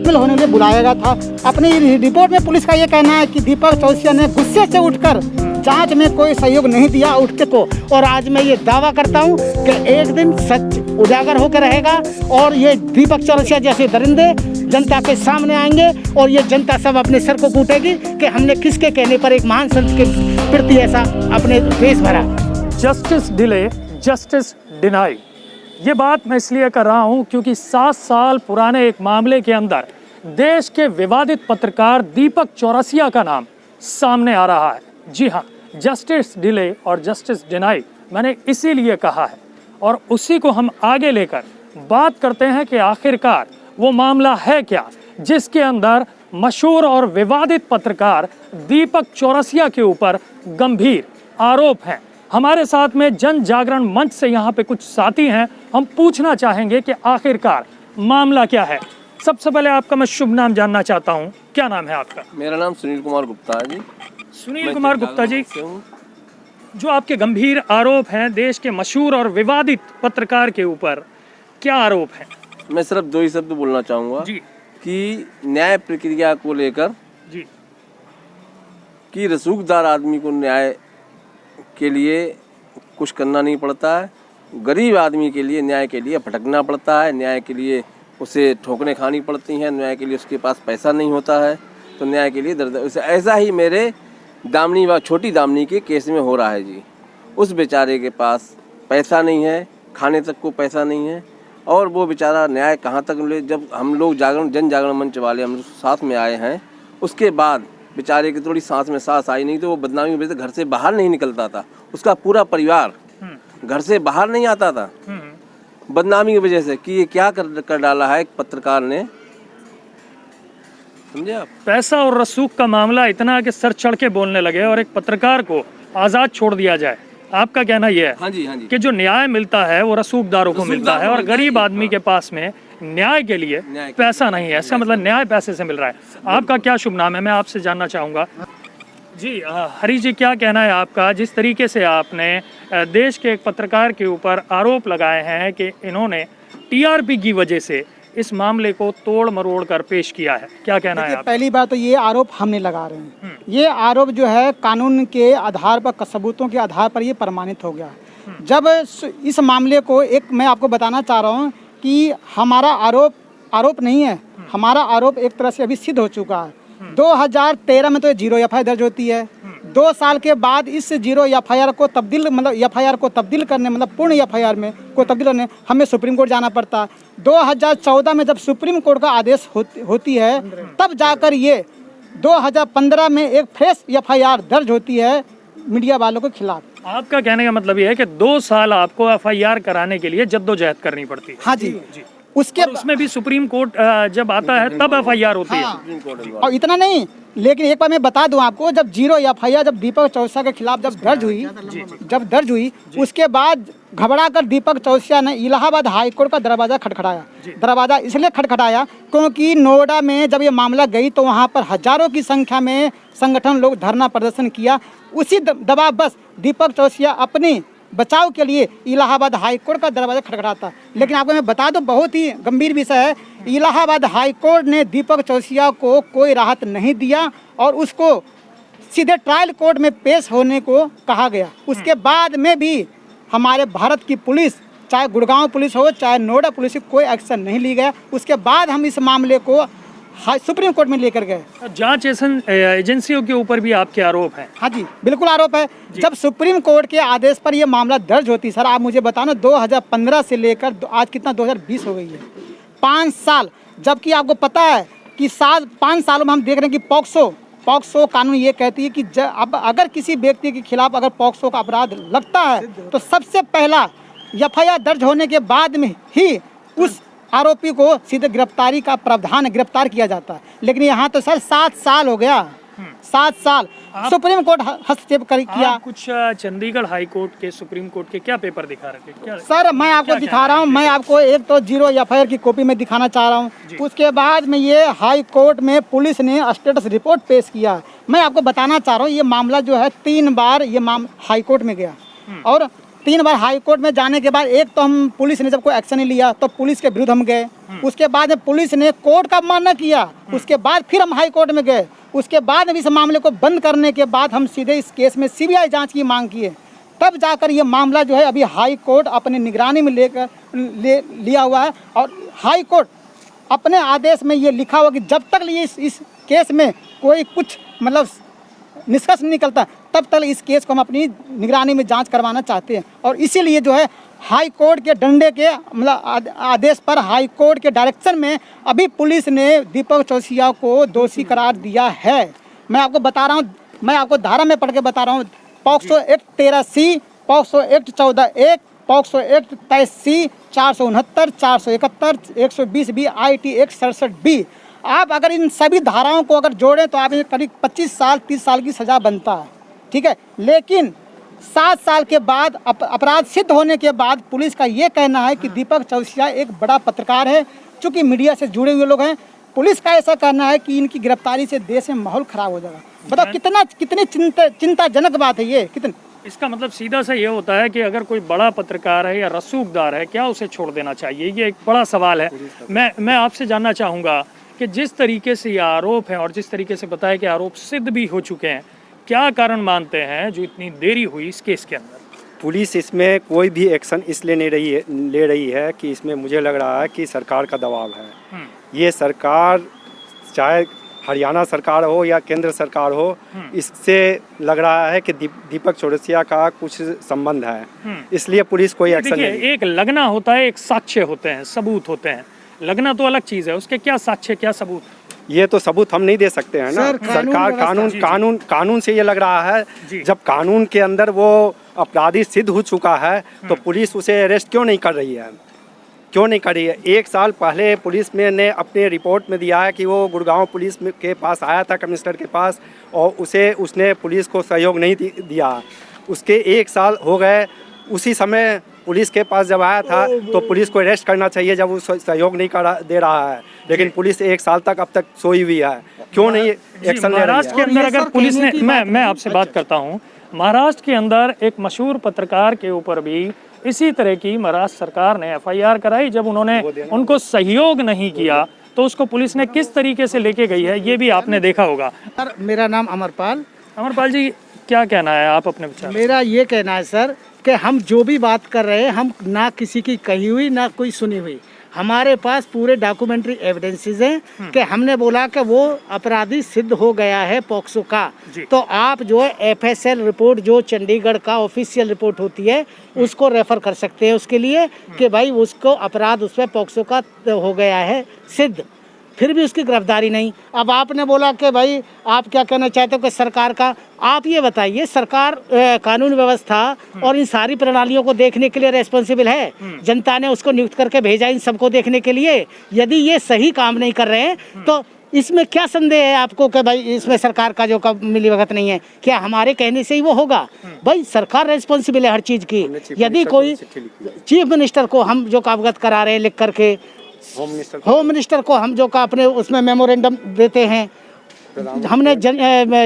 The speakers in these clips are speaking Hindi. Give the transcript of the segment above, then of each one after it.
ब्लैकमेल होने के लिए बुलाया गया था। अपनी रिपोर्ट में पुलिस का ये कहना है कि दीपक चौरसिया ने गुस्से से उठकर जांच में कोई सहयोग नहीं दिया उठते को। और आज मैं ये दावा करता हूँ कि एक दिन सच उजागर होकर रहेगा और ये दीपक चौरसिया जैसे दरिंदे जनता के सामने आएंगे और ये जनता सब अपने सर को कूटेगी कि हमने किसके कहने पर एक महान संत के प्रति ऐसा अपने देश भरा। जस्टिस डिले जस्टिस डिनाई, ये बात मैं इसलिए कर रहा हूँ क्योंकि 7 साल पुराने एक मामले के अंदर देश के विवादित पत्रकार दीपक चौरसिया का नाम सामने आ रहा है। जी हाँ, जस्टिस डिले और जस्टिस डिनाई मैंने इसीलिए कहा है और उसी को हम आगे लेकर बात करते हैं कि आखिरकार वो मामला है क्या जिसके अंदर मशहूर और विवादित पत्रकार दीपक चौरसिया के ऊपर गंभीर आरोप हैं। हमारे साथ में जन जागरण मंच से यहाँ पे कुछ साथी हैं, हम पूछना चाहेंगे कि आखिरकार मामला क्या है। सबसे पहले आपका मैं शुभ नाम जानना चाहता हूँ, क्या नाम है आपका? मेरा नाम सुनील कुमार गुप्ता है जी। सुनील कुमार गुप्ता जी, जो आपके गंभीर आरोप हैं देश के मशहूर और विवादित पत्रकार के ऊपर, क्या आरोप है? मैं सिर्फ 2 ही शब्द बोलना चाहूँगा जी कि न्याय प्रक्रिया को लेकर जी कि रसूखदार आदमी को न्याय के लिए कुछ करना नहीं पड़ता है, गरीब आदमी के लिए न्याय के लिए भटकना पड़ता है, न्याय के लिए उसे ठोकरें खानी पड़ती हैं, न्याय के लिए उसके पास पैसा नहीं होता है, तो न्याय के लिए दर्द। ऐसा ही मेरे दामनी व छोटी दामनी के केस में हो रहा है जी। उस बेचारे के पास पैसा नहीं है, खाने तक को पैसा नहीं है और वो बेचारा न्याय कहाँ तक मिले। जब हम लोग जन जागरण मंच वाले हम साथ में आए हैं, उसके बाद बेचारे की थोड़ी सांस में सांस आई नहीं तो वो बदनामी की वजह से घर से बाहर नहीं निकलता था। उसका पूरा परिवार घर से बाहर नहीं आता था बदनामी की वजह से कि ये क्या कर डाला है एक पत्रकार ने, समझे आप। पैसा और रसूख का मामला इतना कि सर चढ़ के बोलने लगे और एक पत्रकार को आज़ाद छोड़ दिया जाए। आपका कहना यह है? हाँ जी, हाँ जी। कि जो न्याय मिलता है वो रसूखदारों को मिलता है और गरीब आदमी के पास में न्याय के लिए पैसा नहीं है। इसका मतलब न्याय पैसे से मिल रहा है। आपका क्या शुभ नाम है, मैं आपसे जानना चाहूँगा। जी हरी जी, क्या कहना है आपका? जिस तरीके से आपने देश के एक पत्रकार के ऊपर आरोप लगाए हैं कि इन्होंने टीआरपी की वजह से इस मामले को तोड़ मरोड़ कर पेश किया है, क्या कहना है? पहली बात तो ये आरोप हम नहीं लगा रहे हैं, ये आरोप जो है कानून के आधार पर, सबूतों के आधार पर ये प्रमाणित हो गया। जब इस मामले को मैं आपको बताना चाह रहा हूँ कि हमारा आरोप नहीं है, हमारा आरोप एक तरह से अभी सिद्ध हो चुका है। 2013 में तो 0 एफआईआर दर्ज होती है। 2 साल के बाद इस 0 एफआईआर को तब्दील करने, मतलब पूर्ण एफआईआर में को तब्दील करने हमें सुप्रीम कोर्ट जाना पड़ता है। 2014 में जब सुप्रीम कोर्ट का आदेश होती है तब जाकर ये 2015 में एक फ्रेश एफआईआर दर्ज होती है मीडिया वालों के खिलाफ। आपका कहने का मतलब ये है कि 2 साल आपको एफआईआर कराने के लिए जद्दोजहद करनी पड़ती है? हाँ जी, जी। उसमें भी सुप्रीम कोर्ट जब आता है तब एफआईआर होती है। और इतना नहीं, लेकिन एक बार मैं बता दूं आपको, जब 0 एफआईआर जब दीपक चौरसिया के खिलाफ जब दर्ज हुई उसके बाद घबरा कर दीपक चौरसिया ने इलाहाबाद हाई कोर्ट का दरवाजा खटखटाया। दरवाजा इसलिए खटखटाया क्योंकि नोएडा में जब ये मामला गई तो वहाँ पर हजारों की संख्या में संगठन लोग धरना प्रदर्शन किया। उसी दबाव बस दीपक चौरसिया अपनी बचाव के लिए इलाहाबाद हाई कोर्ट का दरवाजा खटखटाता। लेकिन आपको मैं बता दूं, बहुत ही गंभीर विषय है, इलाहाबाद हाई कोर्ट ने दीपक चौरसिया को कोई राहत नहीं दिया और उसको सीधे ट्रायल कोर्ट में पेश होने को कहा गया। उसके बाद में भी हमारे भारत की पुलिस, चाहे गुड़गांव पुलिस हो चाहे नोएडा पुलिस हो, कोई एक्शन नहीं ली गया। उसके बाद हम इस मामले को सुप्रीम कोर्ट में लेकर गए। जांच एजेंसियों के ऊपर भी आपके आरोप हैं? हाँ जी, बिल्कुल आरोप है। जब सुप्रीम कोर्ट के आदेश पर यह मामला दर्ज होती, सर आप मुझे बताना, 2015 से लेकर आज कितना 2020 हो गई है, 5 साल। जबकि आपको पता है कि 5 सालों में हम देख रहे हैं कि पॉक्सो कानून ये कहती है कि अब अगर किसी व्यक्ति के खिलाफ अगर पॉक्सो का अपराध लगता है तो सबसे पहला एफआईआर दर्ज होने के बाद में ही उस आरोपी को सीधे गिरफ्तारी का प्रावधान, गिरफ्तार किया जाता है। लेकिन यहाँ तो सर 7 साल हो गया, 7 साल सुप्रीम कोर्ट हस्तक्षेप किया। कुछ चंडीगढ़ हाई कोर्ट के, सुप्रीम कोर्ट के क्या पेपर दिखा रहे थे? क्या सर मैं आपको दिखा रहा हूँ, मैं आपको एक तो 0 एफआईआर की कॉपी में दिखाना चाह रहा हूँ। उसके बाद में ये हाई कोर्ट में पुलिस ने स्टेटस रिपोर्ट पेश किया। मैं आपको बताना चाह रहा हूँ, ये मामला जो है 3 बार ये हाई कोर्ट में गया और 3 बार हाई कोर्ट में जाने के बाद एक तो हम पुलिस ने जब कोई एक्शन नहीं लिया तो पुलिस के विरुद्ध हम गए। उसके बाद में पुलिस ने कोर्ट का मानना किया, उसके बाद फिर हम हाई कोर्ट में गए। उसके बाद इस मामले को बंद करने के बाद हम सीधे इस केस में सीबीआई जांच की मांग किए। तब जाकर ये मामला जो है अभी हाई कोर्ट अपनी निगरानी में लिया हुआ है। और हाई कोर्ट अपने आदेश में ये लिखा हुआ कि जब तक ये इस केस में कोई कुछ मतलब निष्कर्ष नहीं निकलता तब तक इस केस को हम अपनी निगरानी में जांच करवाना चाहते हैं। और इसीलिए जो है हाई कोर्ट के डंडे के मतलब आदेश पर हाई कोर्ट के डायरेक्शन में अभी पुलिस ने दीपक चौरसिया को दोषी करार दिया है। मैं आपको बता रहा हूँ, मैं आपको धारा में पढ़ के बता रहा हूँ। POCSO act 13C, POCSO act 14(1), POCSO act 23C, 469, 471, 120B, IT act 67B। आप अगर इन सभी धाराओं को अगर जोड़ें तो आप करीब 25 साल 30 साल की सज़ा बनता है, ठीक है। लेकिन 7 साल के बाद अपराध सिद्ध होने के बाद पुलिस का ये कहना है कि दीपक चौरसिया एक बड़ा पत्रकार है, चूँकि मीडिया से जुड़े हुए लोग हैं। पुलिस का ऐसा कहना है कि इनकी गिरफ्तारी से देश में माहौल ख़राब हो जाएगा। बताओ कितनी चिंताजनक बात है ये। कितनी इसका मतलब सीधा सा ये होता है कि अगर कोई बड़ा पत्रकार है या रसूखदार है, क्या उसे छोड़ देना चाहिए? ये एक बड़ा सवाल है। मैं आपसे जानना चाहूँगा कि जिस तरीके से ये आरोप है और जिस तरीके से बताया कि आरोप सिद्ध भी हो चुके हैं, क्या कारण मानते हैं जो इतनी देरी हुई इस केस के अंदर? पुलिस इसमें कोई भी एक्शन इसलिए नहीं ले रही है कि इसमें मुझे लग रहा है कि सरकार का दबाव है। ये सरकार, चाहे हरियाणा सरकार हो या केंद्र सरकार हो, इससे लग रहा है कि दीपक चौरसिया का कुछ संबंध है, इसलिए पुलिस कोई एक्शन नहीं। एक लगना होता है, एक साक्ष्य होते हैं, सबूत होते हैं। लगना तो अलग चीज़ है, उसके क्या साक्ष्य क्या सबूत? ये तो सबूत हम नहीं दे सकते हैं ना। सरकार कानून से ये लग रहा है, जब कानून के अंदर वो अपराधी सिद्ध हो चुका है तो पुलिस उसे अरेस्ट क्यों नहीं कर रही है? क्यों नहीं कर रही है? 1 साल पहले पुलिस में ने अपने रिपोर्ट में दिया है कि वो गुड़गांव पुलिस के पास आया था, कमिश्नर के पास, और उसने पुलिस को सहयोग नहीं दिया। उसके 1 साल हो गए, उसी समय पुलिस के पास जब आया था तो पुलिस को अरेस्ट करना चाहिए जब वो सहयोग नहीं दे रहा है। लेकिन पुलिस 1 साल तक अब तक सोई हुई है, क्यों नहीं एक्शन ले रही है? महाराष्ट्र के अंदर अगर पुलिस ने, मैं आपसे बात करता हूँ, महाराष्ट्र के अंदर एक मशहूर पत्रकार के ऊपर भी इसी तरह की महाराष्ट्र सरकार ने FIR कराई। जब उन्होंने उनको सहयोग नहीं किया तो उसको पुलिस ने किस तरीके से लेके गई है, ये भी आपने देखा होगा। सर, मेरा नाम अमरपाल जी, क्या कहना है आप अपने विचार? मेरा ये कहना है सर कि हम जो भी बात कर रहे हैं, हम ना किसी की कही हुई ना कोई सुनी हुई, हमारे पास पूरे डॉक्यूमेंट्री एविडेंसेस हैं कि हमने बोला कि वो अपराधी सिद्ध हो गया है पॉक्सो का। तो आप जो है FSL रिपोर्ट जो चंडीगढ़ का ऑफिशियल रिपोर्ट होती है उसको रेफर कर सकते हैं उसके लिए कि भाई उसको अपराध उस पर पॉक्सो का हो गया है सिद्ध, फिर भी उसकी गिरफ्तारी नहीं। अब आपने बोला कि भाई आप क्या कहना चाहते हो कि सरकार का, आप ये बताइए, सरकार कानून व्यवस्था और इन सारी प्रणालियों को देखने के लिए रेस्पॉन्सिबल है। जनता ने उसको नियुक्त करके भेजा इन सबको देखने के लिए। यदि ये सही काम नहीं कर रहे हैं तो इसमें क्या संदेह है आपको कि भाई इसमें सरकार का जो मिली भगत नहीं है? क्या हमारे कहने से ही वो होगा? भाई सरकार रेस्पॉन्सिबल है हर चीज़ की। यदि कोई चीफ मिनिस्टर को हम जो अवगत करा रहे हैं लिख करके, होम मिनिस्टर को हम जो का अपने उसमें मेमोरेंडम देते हैं, हमने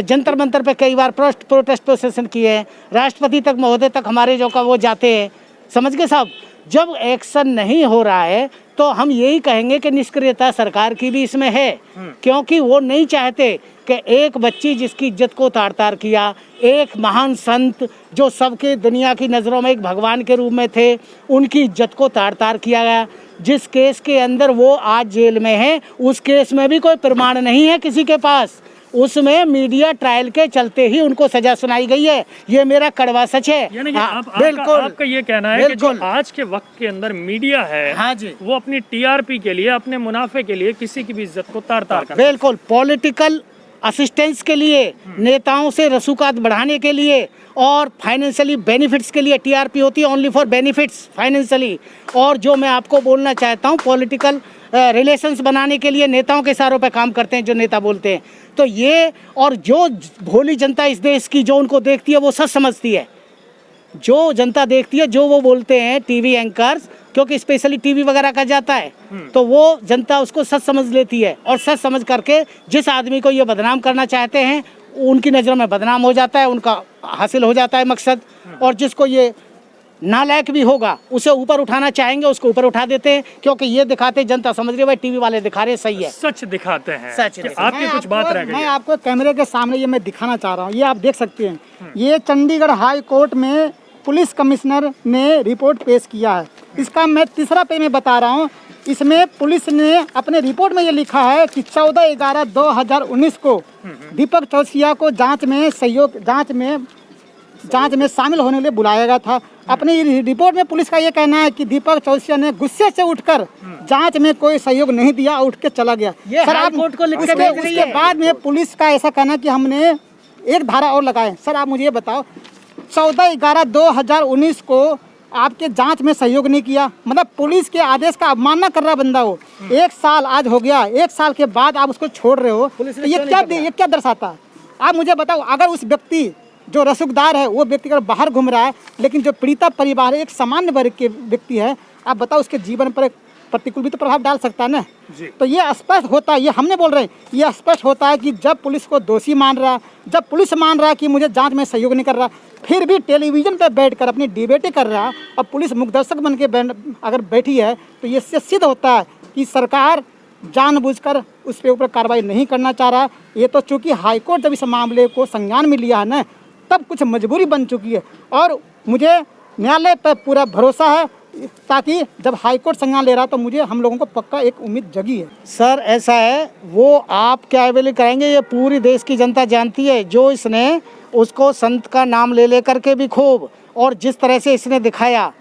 जंतर मंतर पे कई बार प्रोटेस्ट प्रोसेसन किए हैं, राष्ट्रपति तक महोदय तक हमारे जो का वो जाते हैं, समझ गए साहब। जब एक्शन नहीं हो रहा है तो हम यही कहेंगे कि निष्क्रियता सरकार की भी इसमें है, क्योंकि वो नहीं चाहते कि एक बच्ची जिसकी इज्जत को तार तार किया, एक महान संत जो सबके दुनिया की नज़रों में एक भगवान के रूप में थे, उनकी इज्जत को तार तार किया गया। जिस केस के अंदर वो आज जेल में है उस केस में भी कोई प्रमाण नहीं है किसी के पास, उसमें मीडिया ट्रायल के चलते ही उनको सजा सुनाई गई है। ये मेरा कड़वा सच है। बिल्कुल आपका ये कहना है कि जो आज के वक्त के अंदर मीडिया है, हाँ जी, वो अपनी TRP के लिए, अपने मुनाफे के लिए किसी की भी इज्जत को तार तार कर, बिल्कुल पॉलिटिकल असिस्टेंस के लिए, नेताओं से रसूखात बढ़ाने के लिए और फाइनेंशियली बेनिफिट्स के लिए TRP होती है, ओनली फॉर बेनिफिट्स फाइनेंशियली। और जो मैं आपको बोलना चाहता हूँ, पॉलिटिकल रिलेशंस बनाने के लिए नेताओं के इशारों पे काम करते हैं जो नेता बोलते हैं। तो ये, और जो भोली जनता इस देश की जो उनको देखती है वो सच समझती है, जो जनता देखती है, जो वो बोलते हैं टीवी एंकर्स, क्योंकि स्पेशली टीवी वगैरह का जाता है तो वो जनता उसको सच समझ लेती है, और सच समझ करके जिस आदमी को ये बदनाम करना चाहते हैं उनकी नज़रों में बदनाम हो जाता है, उनका हासिल हो जाता है मकसद। और जिसको ये नालायक भी होगा उसे ऊपर उठाना चाहेंगे, उसको ऊपर उठा देते हैं, क्योंकि ये दिखाते जनता समझ रही है भाई टीवी वाले दिखा रहे सही है, सच दिखाते हैं। सच कि दिखाते आपकी कुछ बात रह गई मैं है। आपको कैमरे के सामने ये मैं दिखाना चाह रहा हूँ, ये आप देख सकते हैं। ये चंडीगढ़ हाई कोर्ट में पुलिस कमिश्नर ने रिपोर्ट पेश किया है। इसका मैं तीसरा पेज में बता रहा हूँ। इसमें पुलिस ने अपने रिपोर्ट में ये लिखा है कि 14/11/2019 को दीपक चौरसिया को जांच में शामिल होने के लिए बुलाया गया था। अपनी रिपोर्ट में पुलिस का ये कहना है कि दीपक चौरसिया ने गुस्से से उठकर जांच में कोई सहयोग नहीं दिया, उठ के चला गया। ये सर हाई आप कोर्ट को लिख के उसके, भेज रही उसके है। बाद में पुलिस का ऐसा कहना है कि हमने एक धारा और लगाए। सर आप मुझे ये बताओ, 14/11/2019 को आपके जांच में सहयोग नहीं किया, मतलब पुलिस के आदेश का अवमानना कर रहा बंदा हो। 1 साल आज हो गया, 1 साल के बाद आप उसको छोड़ रहे हो, तो ये क्या दर्शाता है? आप मुझे बताओ, अगर उस व्यक्ति जो रसूखदार है वो व्यक्ति अगर बाहर घूम रहा है, लेकिन जो पीड़िता परिवार है, एक सामान्य वर्ग के व्यक्ति है, आप बताओ उसके जीवन पर एक प्रतिकूल भी तो प्रभाव डाल सकता है ना। तो ये स्पष्ट होता है, ये हमने बोल रहे हैं, ये स्पष्ट होता है कि जब पुलिस को दोषी मान रहा है, जब पुलिस मान रहा है कि मुझे जांच में सहयोग नहीं कर रहा, फिर भी टेलीविजन पर बैठकर अपनी डिबेटें कर रहा है और पुलिस मुखदर्शक बन के अगर बैठी है, तो ये सिद्ध होता है कि सरकार जानबूझकर उस पर ऊपर कार्रवाई नहीं करना चाह रहा। ये तो चूँकि हाईकोर्ट जब इस मामले को संज्ञान में लिया है ना, तब कुछ मजबूरी बन चुकी है, और मुझे न्यायालय पर पूरा भरोसा है, ताकि जब हाईकोर्ट संज्ञान ले रहा तो मुझे हम लोगों को पक्का एक उम्मीद जगी है। सर ऐसा है, वो आप क्या अवेल कराएंगे, ये पूरी देश की जनता जानती है। जो इसने उसको संत का नाम ले लेकर के भी खूब, और जिस तरह से इसने दिखाया,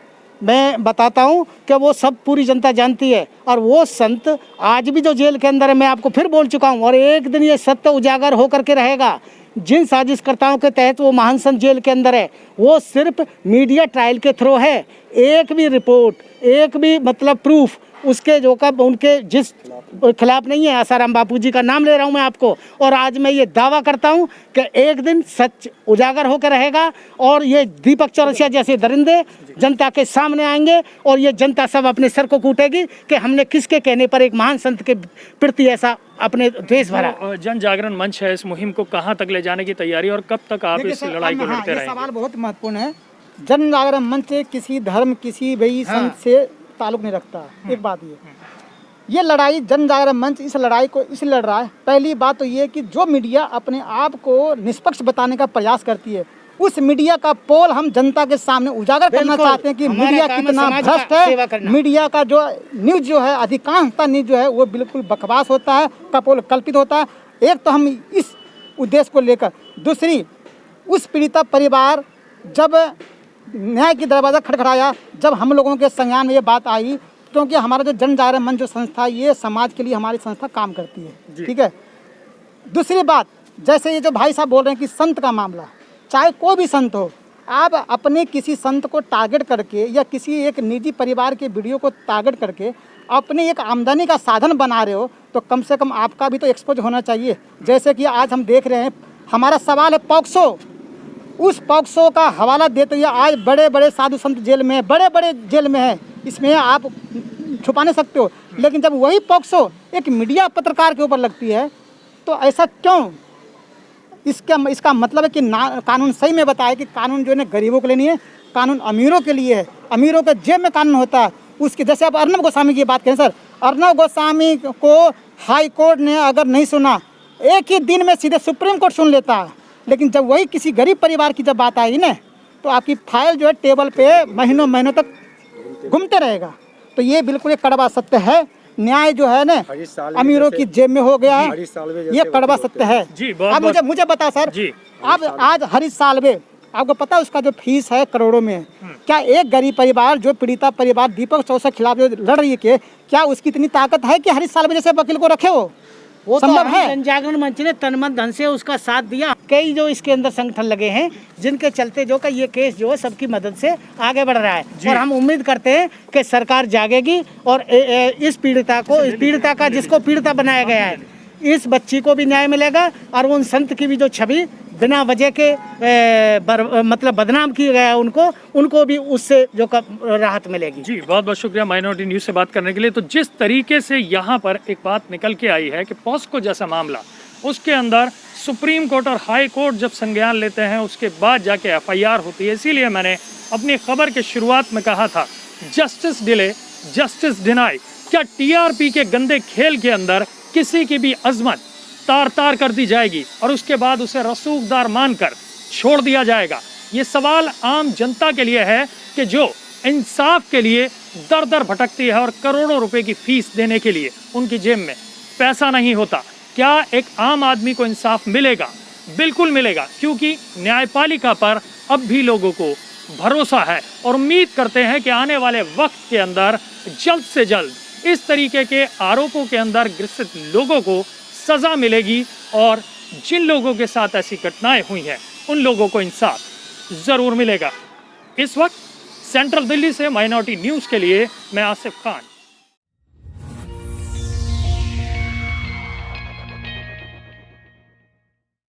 मैं बताता हूँ कि वो सब पूरी जनता जानती है। और वो संत आज भी जो जेल के अंदर है, मैं आपको फिर बोल चुका हूँ, और एक दिन ये सत्य उजागर होकर के रहेगा। जिन साजिशकर्ताओं के तहत वो महान संत जेल के अंदर है, वो सिर्फ मीडिया ट्रायल के थ्रू है। एक भी रिपोर्ट, एक भी मतलब प्रूफ उसके जो का उनके जिस खिलाफ नहीं है। आसाराम बापू जी का नाम ले रहा हूँ मैं आपको, और आज मैं ये दावा करता हूँ कि एक दिन सच उजागर होकर रहेगा, और ये दीपक चौरसिया जैसे दरिंदे जनता के सामने आएंगे, और ये जनता सब अपने सर को कूटेगी कि हमने किसके कहने पर एक महान संत के प्रति ऐसा अपने द्वेष भरा। जन जागरण मंच है, इस मुहिम को कहाँ तक ले जाने की तैयारी, और कब तक आप इस लड़ाई को लड़ते ये रहेंगे? सवाल बहुत महत्वपूर्ण है। जन जागरण मंच किसी धर्म, किसी भी संत से ताल्लुक नहीं रखता। एक बात ये लड़ाई जन जागरण मंच इस लड़ाई को इसलिए लड़ रहा है। पहली बात तो ये कि जो मीडिया अपने आप को निष्पक्ष बताने का प्रयास करती है, उस मीडिया का पोल हम जनता के सामने उजागर करना चाहते हैं कि मीडिया कितना भ्रष्ट है। मीडिया का जो न्यूज़ जो है, अधिकांशतः न्यूज़ जो है वो बिल्कुल बकवास होता है, कपोल कल्पित होता है। एक तो हम इस उद्देश्य को लेकर, दूसरी उस पीड़िता परिवार जब न्याय की दरवाज़ा खटखटाया, जब हम लोगों के संज्ञान में ये बात आई, क्योंकि हमारा जो जन जागरण मंच जो संस्था है, ये समाज के लिए हमारी संस्था काम करती है, ठीक है। दूसरी बात, जैसे ये जो भाई साहब बोल रहे हैं कि संत का मामला, चाहे कोई भी संत हो, आप अपने किसी संत को टारगेट करके या किसी एक निजी परिवार के वीडियो को टारगेट करके अपनी एक आमदनी का साधन बना रहे हो, तो कम से कम आपका भी तो एक्सपोज होना चाहिए। जैसे कि आज हम देख रहे हैं, हमारा सवाल है पॉक्सो, उस पॉक्सो का हवाला देते हुए आज बड़े बड़े साधु संत जेल में है, बड़े बड़े जेल में है, इसमें आप छुपा नहीं सकते हो। लेकिन जब वही पॉक्सो एक मीडिया पत्रकार के ऊपर लगती है, तो ऐसा क्यों? इसका मतलब है कि कानून सही में बताया कि कानून जो है गरीबों के लिए नहीं है, कानून अमीरों के लिए है। अमीरों के जेब में कानून होता है। उसके जैसे आप अर्नब गोस्वामी की बात करें सर, अर्नब गोस्वामी को हाई कोर्ट ने अगर नहीं सुना, एक ही दिन में सीधे सुप्रीम कोर्ट सुन लेता है। लेकिन जब वही किसी गरीब परिवार की जब बात आई ना, तो आपकी फाइल जो है टेबल पे महीनों महीनों तक घूमते रहेगा। तो ये बिल्कुल एक कड़वा सत्य है। न्याय जो है ना अमीरों की जेब में हो गया है, ये कड़वा सत्य है। जी, आप मुझे बताओ सर, आप आज हरीश साल्वे, आपको पता है उसका जो फीस है करोड़ों में। क्या एक गरीब परिवार, जो पीड़िता परिवार दीपक चौरसिया के खिलाफ जो लड़ रही है, क्या उसकी इतनी ताकत है कि हरीश साल्वे जैसे वकील को रखे हो? वो संभव है? जन जागरण मंच ने तन मन धन से उसका साथ दिया। कई जो इसके अंदर संगठन लगे हैं, जिनके चलते जो का ये केस जो है सबकी मदद से आगे बढ़ रहा है। और हम उम्मीद करते हैं कि सरकार जागेगी और इस पीड़िता का जिसको पीड़िता बनाया गया है, इस बच्ची को भी न्याय मिलेगा, और उन संत की भी जो छवि बिना वजह के मतलब बदनाम किया गया है, उनको भी उससे जो राहत मिलेगी। जी, बहुत बहुत शुक्रिया माइनॉरिटी न्यूज़ से बात करने के लिए। तो जिस तरीके से यहाँ पर एक बात निकल के आई है कि पॉस्को जैसा मामला, उसके अंदर सुप्रीम कोर्ट और हाई कोर्ट जब संज्ञान लेते हैं उसके बाद जाके एफआईआर होती है। इसीलिए मैंने अपनी खबर के शुरुआत में कहा था जस्टिस डिले जस्टिस डिनाई। क्या टीआरपी के गंदे खेल के अंदर किसी की भी अजमत तार तार कर दी जाएगी और उसके बाद उसे रसूखदार मानकर छोड़ दिया जाएगा? ये सवाल आम जनता के लिए है कि जो इंसाफ के लिए दर दर भटकती है और करोड़ों रुपए की फीस देने के लिए उनकी जेब में पैसा नहीं होता। क्या एक आम आदमी को इंसाफ मिलेगा? बिल्कुल मिलेगा, क्योंकि न्यायपालिका पर अब भी लोगों को भरोसा है और उम्मीद करते हैं कि आने वाले वक्त के अंदर जल्द से जल्द इस तरीके के आरोपों के अंदर ग्रसित लोगों को सजा मिलेगी और जिन लोगों के साथ ऐसी घटनाएं हुई हैं उन लोगों को इंसाफ ज़रूर मिलेगा। इस वक्त सेंट्रल दिल्ली से माइनॉरिटी न्यूज़ के लिए मैं आसिफ खान।